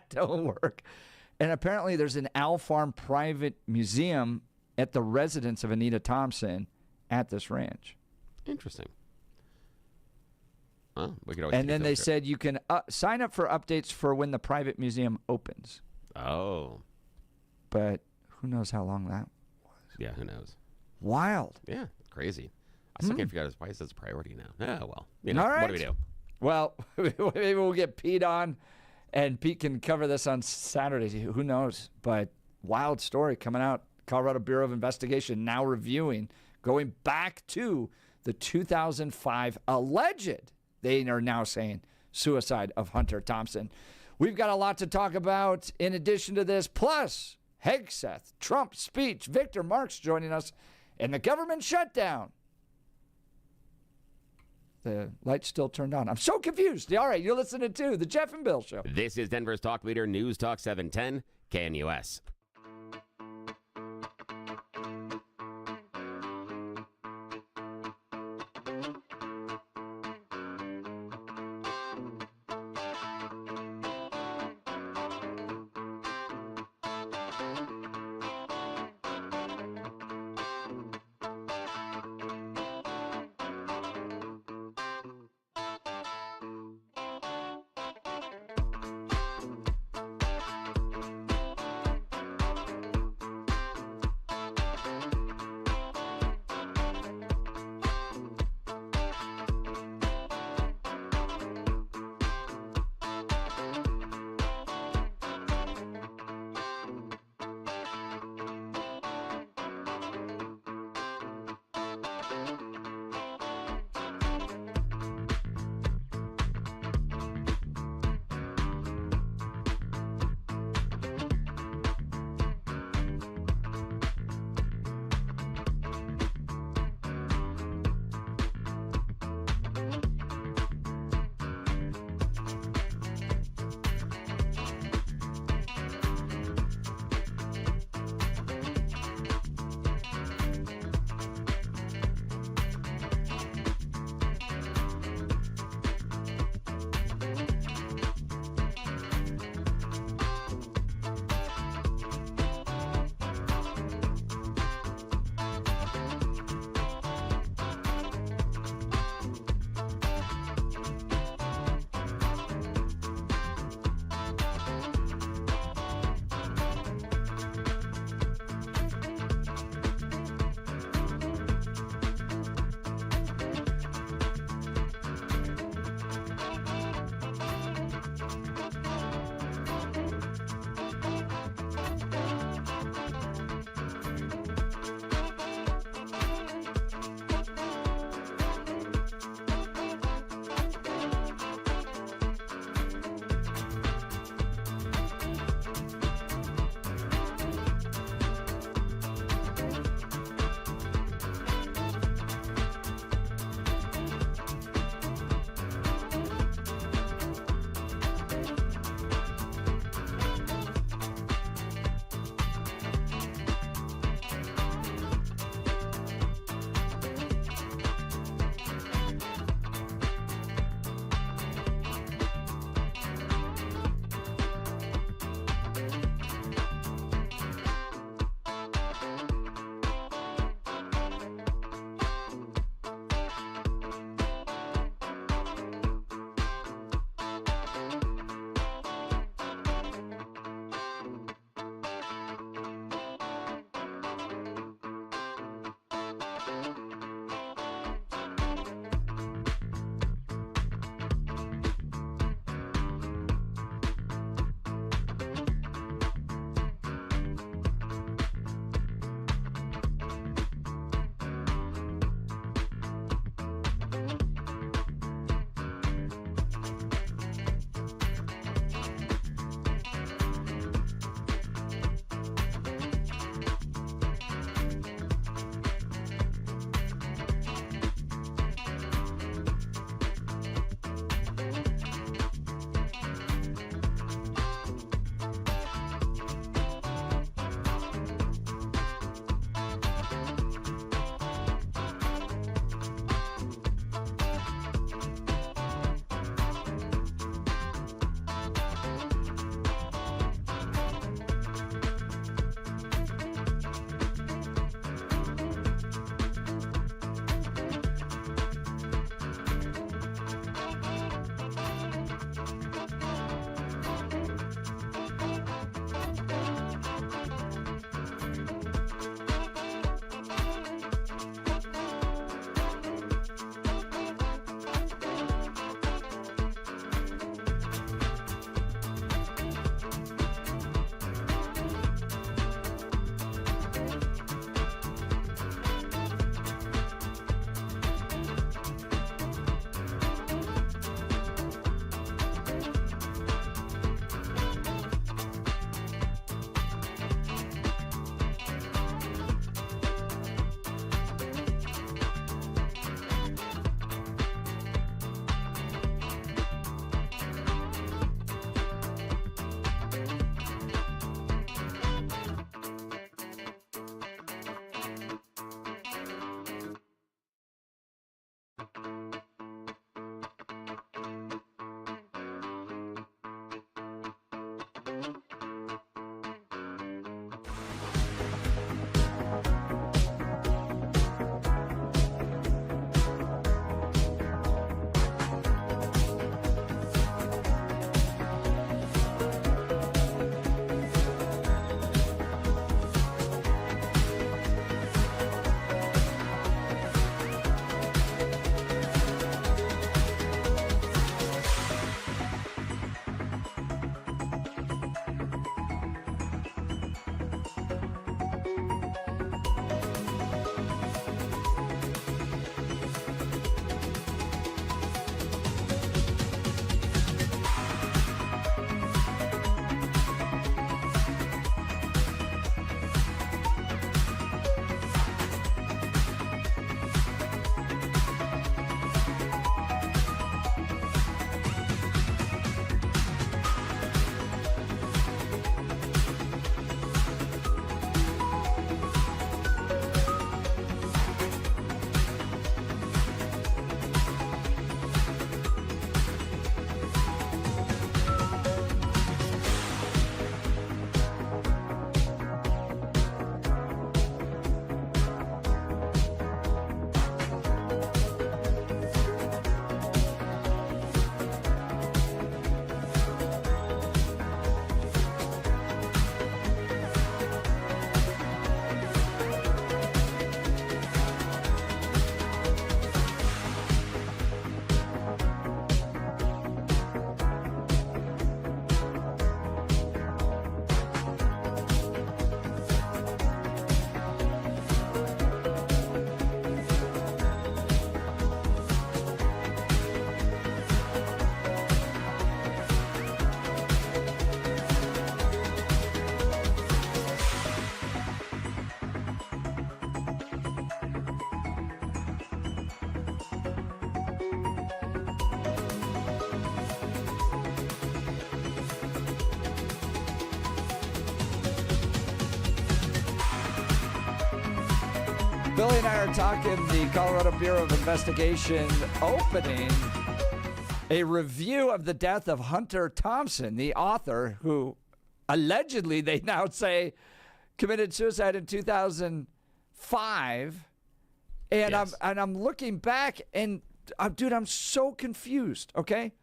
S1: don't work. And apparently there's an Owl Farm private museum at the residence of Anita Thompson at this ranch.
S2: Interesting. Well, we could always
S1: And
S2: take a
S1: then
S2: field
S1: they
S2: trip.
S1: said you can sign up for updates for when the private museum opens.
S2: Oh.
S1: But who knows how long that was.
S2: Yeah, who knows?
S1: Wild.
S2: Yeah, it's crazy. I still can't figure out why is this a priority now. Oh, well.
S1: All right.
S2: What do we do?
S1: Well, maybe we'll get Pete on, and Pete can cover this on Saturday. Who knows? But wild story coming out. Colorado Bureau of Investigation now reviewing, going back to the 2005 alleged, they are now saying, suicide of Hunter Thompson. We've got a lot to talk about in addition to this, plus Hegseth, Trump's speech, Victor Marks joining us, and the government shutdown. The light's still turned on. I'm so confused. All right, you're listening to The Jeff and Bill Show.
S2: This is Denver's talk leader, News Talk 710, KNUS.
S1: Billy and I are talking the Colorado Bureau of Investigation opening a review of the death of Hunter Thompson, the author who allegedly, they now say, committed suicide in 2005. And
S2: Yes.
S1: I'm looking back, and dude, I'm so confused. Okay,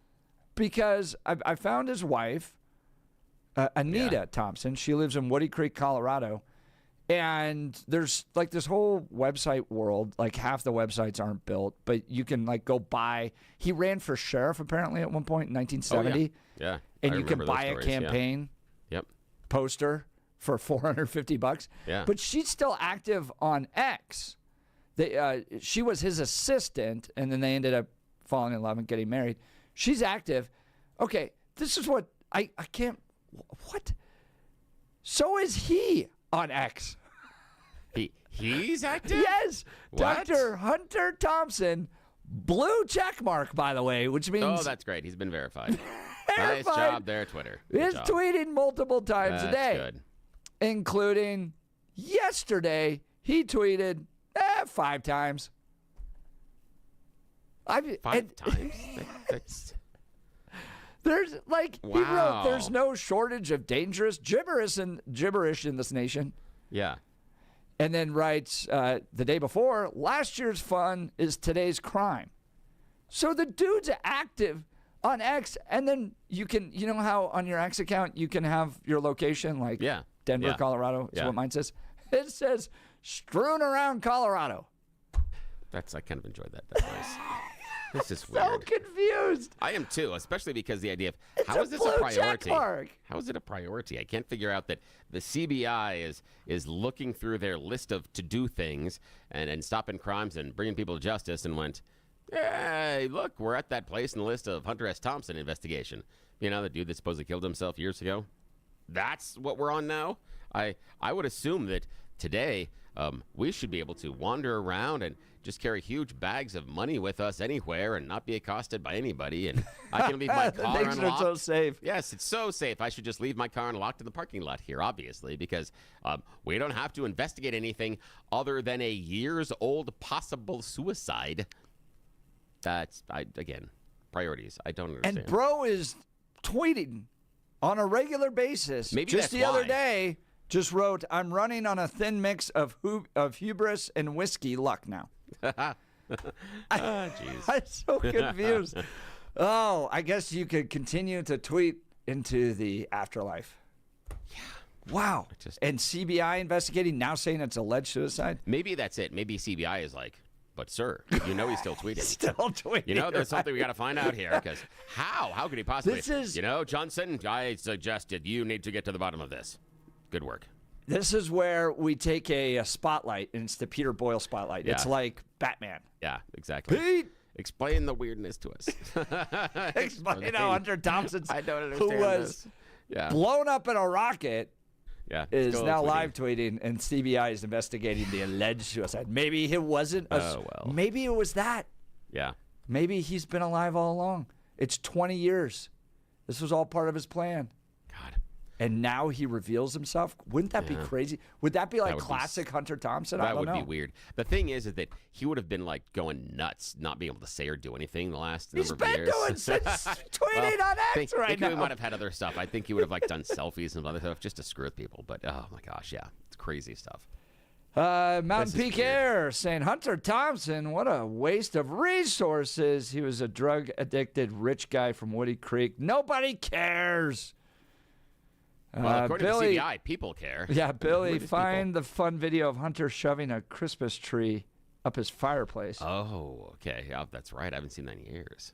S1: because I found his wife, Anita Thompson. She lives in Woody Creek, Colorado. And there's like this whole website world, like half the websites aren't built, but you can like go buy. He ran for sheriff apparently at one point in 1970.
S2: Yeah.
S1: And
S2: I
S1: you can
S2: remember those
S1: buy a
S2: stories,
S1: campaign
S2: Yep.
S1: poster for $450.
S2: Yeah.
S1: But she's still active on X. She was his assistant, and then they ended up falling in love and getting married. She's active. Okay, this is what I can't. What? So is he on X.
S2: He's active?
S1: Yes.
S2: What?
S1: Dr. Hunter Thompson, blue check mark, by the way, which means.
S2: Oh, that's great. He's been verified. Nice
S1: Verified.
S2: job there, Twitter. Good
S1: is
S2: job.
S1: tweeting multiple times a
S2: That's
S1: day,
S2: good.
S1: including yesterday. He tweeted 5 times.
S2: Five times? That's...
S1: There's like he wrote,
S2: Wow.
S1: there's no shortage of dangerous gibberish in this nation.
S2: Yeah.
S1: And then writes the day before, last year's fun is today's crime. So the dude's active on X, and then you can, you know how on your X account you can have your location, like Denver,
S2: Yeah.
S1: Colorado is
S2: Yeah.
S1: what mine says. It says strewn around Colorado.
S2: I kind of enjoyed that. That's nice. This is
S1: So
S2: weird.
S1: confused.
S2: I am too, especially because the idea of
S1: It's
S2: how
S1: a
S2: is this
S1: blue
S2: a
S1: check
S2: priority?
S1: mark.
S2: How is it a priority? I can't figure out that the CBI is looking through their list of to-do things and stopping crimes and bringing people to justice and went, hey, look, we're at that place in the list of Hunter S. Thompson investigation. You know, the dude that supposedly killed himself years ago. That's what we're on now. I would assume that today we should be able to wander around and just carry huge bags of money with us anywhere and not be accosted by anybody. And I can leave my car
S1: Things
S2: unlocked.
S1: are so safe.
S2: Yes, it's so safe. I should just leave my car unlocked in the parking lot here, obviously, because we don't have to investigate anything other than a years-old possible suicide. again, priorities. I don't understand.
S1: And bro is tweeting on a regular basis.
S2: Maybe
S1: just
S2: that's
S1: the other
S2: why.
S1: day, just wrote, "I'm running on a thin mix of hubris and whiskey. Luck now."
S2: Jeez.
S1: I'm so confused. Oh, I guess you could continue to tweet into the afterlife. Yeah. Wow. And CBI investigating, now saying it's alleged suicide?
S2: Maybe that's it. Maybe CBI is like, but sir, you know he's still tweeting.
S1: Still tweeting.
S2: You know, there's something we got to find out here. Because how? How could he possibly?
S1: This is-
S2: You know, Johnson, I suggested you need to get to the bottom of this. Good work.
S1: This is where we take a spotlight, and it's the Peter Boyle spotlight.
S2: Yeah.
S1: It's like Batman.
S2: Yeah, exactly.
S1: Pete!
S2: Explain the weirdness to us.
S1: Explain how Hunter Thompson,
S2: I don't
S1: who
S2: understand
S1: was
S2: this.
S1: blown up in a rocket,
S2: Yeah,
S1: is
S2: still
S1: now
S2: tweeting.
S1: live tweeting, and CBI is investigating the alleged suicide. Maybe it wasn't. Maybe it was that.
S2: Yeah.
S1: Maybe he's been alive all along. It's 20 years. This was all part of his plan.
S2: God.
S1: And now he reveals himself. Wouldn't that be crazy? Would that be like
S2: would be
S1: classic Hunter Thompson? I
S2: That
S1: don't
S2: would
S1: know.
S2: be weird. The thing is that he would have been like going nuts, not being able to say or do anything the last
S1: He's
S2: number of
S1: been
S2: years.
S1: doing since tweeting on X right
S2: think
S1: now.
S2: he might have had other stuff. I think he would have like done selfies and other stuff just to screw with people. But oh my gosh, yeah, it's crazy stuff.
S1: Mountain
S2: This is
S1: Peak
S2: weird.
S1: Air saying Hunter Thompson, what a waste of resources. He was a drug addicted rich guy from Woody Creek. Nobody cares.
S2: Well, according
S1: Billy,
S2: to CBI, people care.
S1: Yeah, Billy,
S2: Weirdest
S1: find the fun video of Hunter shoving a Christmas tree up his fireplace.
S2: Oh, okay. Yeah, that's right. I haven't seen that in years.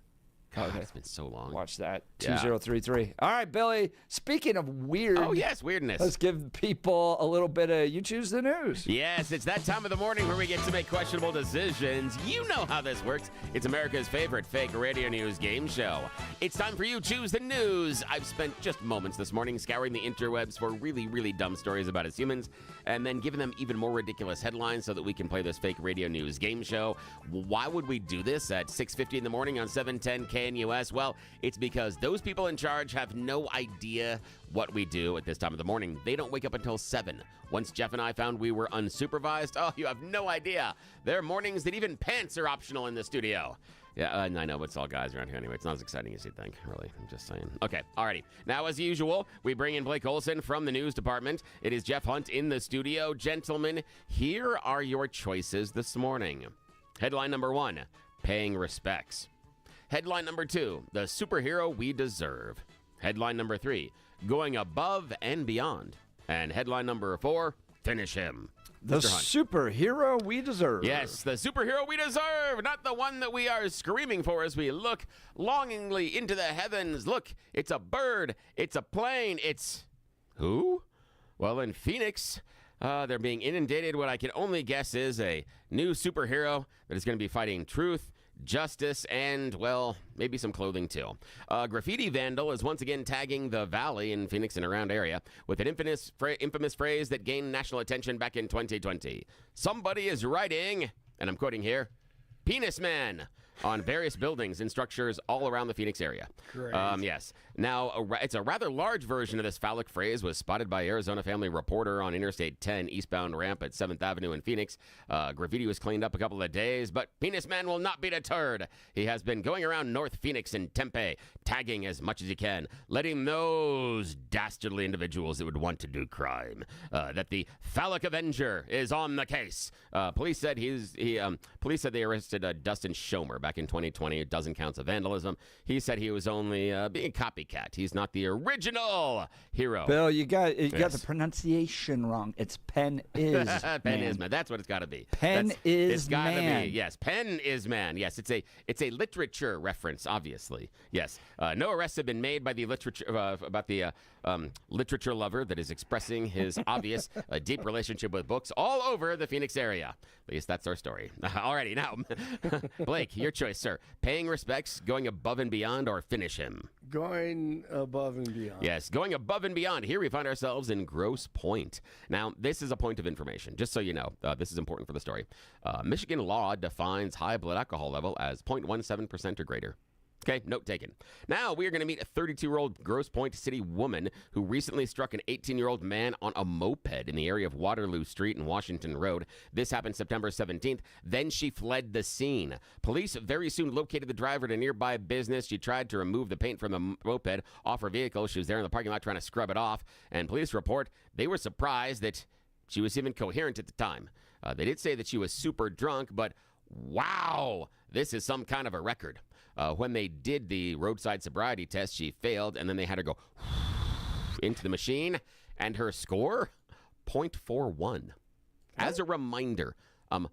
S2: God, it's been so long.
S1: Watch that.
S2: Yeah.
S1: 2033. All right, Billy. Speaking of weird.
S2: Oh, yes, weirdness.
S1: Let's give people a little bit of you choose the news.
S2: Yes, it's that time of the morning where we get to make questionable decisions. You know how this works. It's America's favorite fake radio news game show. It's time for you choose the news. I've spent just moments this morning scouring the interwebs for really, really dumb stories about us humans and then giving them even more ridiculous headlines so that we can play this fake radio news game show. Why would we do this at 6:50 in the morning on 710 KNUS? Well, it's because those people in charge have no idea what we do at this time of the morning. They don't wake up until 7. Once Jeff and I found we were unsupervised, oh, you have no idea. There are mornings that even pants are optional in the studio. Yeah, and I know, but it's all guys around here anyway. It's not as exciting as you'd think, really. I'm just saying. Okay, alrighty. Now, as usual, we bring in Blake Olson from the news department. It is Jeff Hunt in the studio. Gentlemen, here are your choices this morning. Headline number 1, paying respects. Headline number 2, the superhero we deserve. Headline number 3, going above and beyond. And headline number 4, finish him.
S1: The
S2: Mr. Hunt.
S1: superhero we deserve.
S2: Yes, the superhero we deserve, not the one that we are screaming for as we look longingly into the heavens. Look, it's a bird, it's a plane, it's... Who? Well, in Phoenix, they're being inundated. What I can only guess is a new superhero that is going to be fighting truth, justice, and, well, maybe some clothing too. A graffiti vandal is once again tagging the valley in Phoenix and around area with an infamous phrase that gained national attention back in 2020. Somebody is writing, and I'm quoting here, "Penis Man," on various buildings and structures all around the Phoenix area.
S5: Great.
S2: Yes. Now, it's a rather large version of this phallic phrase was spotted by Arizona Family Reporter on Interstate 10 eastbound ramp at 7th Avenue in Phoenix. Graffiti was cleaned up a couple of days, but Penis Man will not be deterred. He has been going around North Phoenix and Tempe, tagging as much as he can, letting those dastardly individuals that would want to do crime, that the phallic avenger is on the case. Police said police said they arrested Dustin Schomer back in 2020, a dozen counts of vandalism. He said he was only being a copycat. He's not the original hero.
S1: Bill, you got the pronunciation wrong. It's Penn is
S2: Penn is man. That's what it's got to be.
S1: Penn is
S2: it's gotta
S1: man.
S2: Be. Yes, Penn is man. Yes, it's a literature reference, obviously. Yes, no arrests have been made by the literature about the literature lover that is expressing his obvious deep relationship with books all over the Phoenix area. At least that's our story. Alrighty, now, Blake, your choice, sir. Paying respects, going above and beyond, or finish him?
S5: Going above and beyond.
S2: Yes, going above and beyond. Here we find ourselves in Grosse Pointe. Now, this is a point of information, just so you know. This is important for the story. Michigan law defines high blood alcohol level as 0.17% or greater. Okay, note taken. Now we are going to meet a 32-year-old Grosse Pointe City woman who recently struck an 18-year-old man on a moped in the area of Waterloo Street and Washington Road. This happened September 17th. Then she fled the scene. Police very soon located the driver at a nearby business. She tried to remove the paint from the moped off her vehicle. She was there in the parking lot trying to scrub it off. And police report they were surprised that she was even coherent at the time. They did say that she was super drunk, but wow, this is some kind of a record. When they did the roadside sobriety test, she failed, and then they had her go into the machine, and her score, 0.41. As a reminder,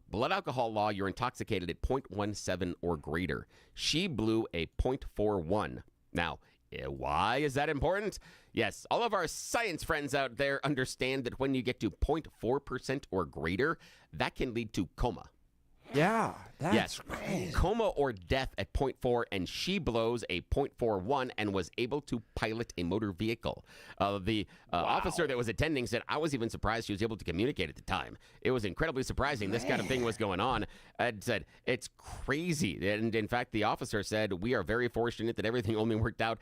S2: blood alcohol law, you're intoxicated at 0.17 or greater. She blew a 0.41. Now, why is that important? Yes, all of our science friends out there understand that when you get to 0.4% or greater, that can lead to coma.
S1: Yeah, that's crazy.
S2: Coma or death at 0.4, and she blows a 0.41 and was able to pilot a motor vehicle. The officer that was attending said, I was even surprised she was able to communicate at the time. It was incredibly surprising this kind of thing was going on. And said, it's crazy. And in fact, the officer said, we are very fortunate that everything only worked out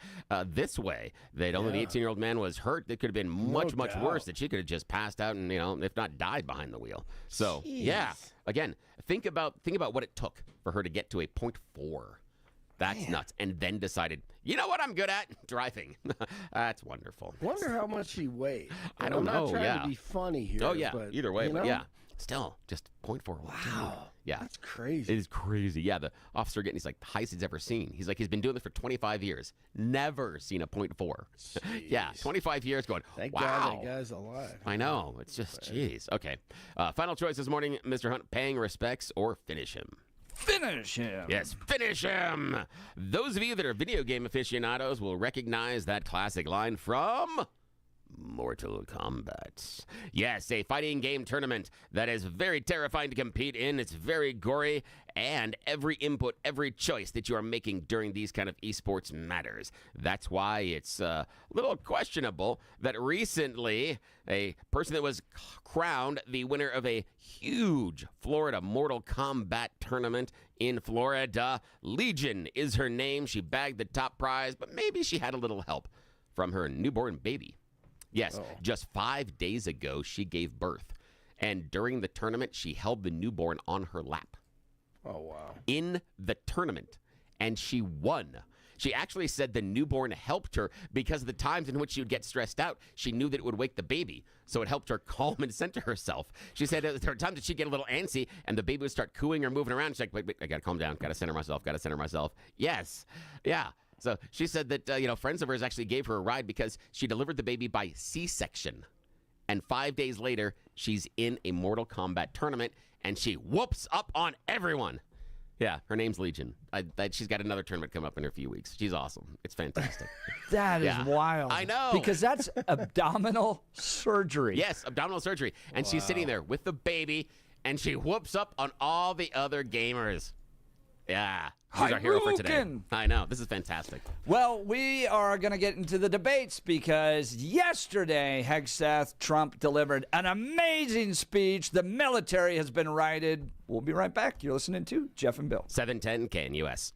S2: this way. That only the 18-year-old man was hurt. It could have been much worse, that she could have just passed out and, if not died behind the wheel. So, yeah. Again, think about what it took for her to get to a 0.4. That's nuts. And then decided, you know what I'm good at? Driving. That's wonderful.
S5: Wonder how much she weighed.
S2: I don't know.
S5: I'm not trying to be funny here.
S2: Oh, yeah.
S5: But,
S2: either way, but yeah. Still, just 0.4.
S5: Wow.
S2: Yeah.
S5: That's crazy.
S2: It is crazy. Yeah, the officer he's like, the highest he's ever seen. He's like, he's been doing this for 25 years. Never seen a 0.4. Yeah, 25 years going,
S5: Thank
S2: wow.
S5: God that guy's alive.
S2: I know. It's just, jeez. Okay. Final choice this morning, Mr. Hunt, paying respects or finish him?
S1: Finish him.
S2: Yes, finish him. Those of you that are video game aficionados will recognize that classic line from Mortal Kombat. Yes, a fighting game tournament that is very terrifying to compete in. It's very gory, and every input, every choice that you are making during these kind of esports matters. That's why it's a little questionable that recently a person that was crowned the winner of a huge Florida Mortal Kombat tournament in Florida, Legion is her name. She bagged the top prize, but maybe she had a little help from her newborn baby. Yes, just 5 days ago, she gave birth. And during the tournament, she held the newborn on her lap.
S5: Oh, wow.
S2: In the tournament. And she won. She actually said the newborn helped her because of the times in which she would get stressed out. She knew that it would wake the baby, so it helped her calm and center herself. She said there were times that she'd get a little antsy, and the baby would start cooing or moving around. She's like, wait, I got to calm down. Got to center myself. Yes. Yeah. So she said that, friends of hers actually gave her a ride because she delivered the baby by C-section. And 5 days later, she's in a Mortal Kombat tournament, and she whoops up on everyone. Yeah, her name's Legion. She's got another tournament coming up in a few weeks. She's awesome. It's fantastic.
S1: That is wild.
S2: I know.
S1: Because that's abdominal surgery.
S2: Yes, abdominal surgery. And she's sitting there with the baby, and she whoops up on all the other gamers. Yeah, she's our hero for today. I know. This is fantastic.
S1: Well, we are going to get into the debates because yesterday, Hegseth, Trump delivered an amazing speech. The military has been righted. We'll be right back. You're listening to Jeff and Bill.
S2: 710 KNUS.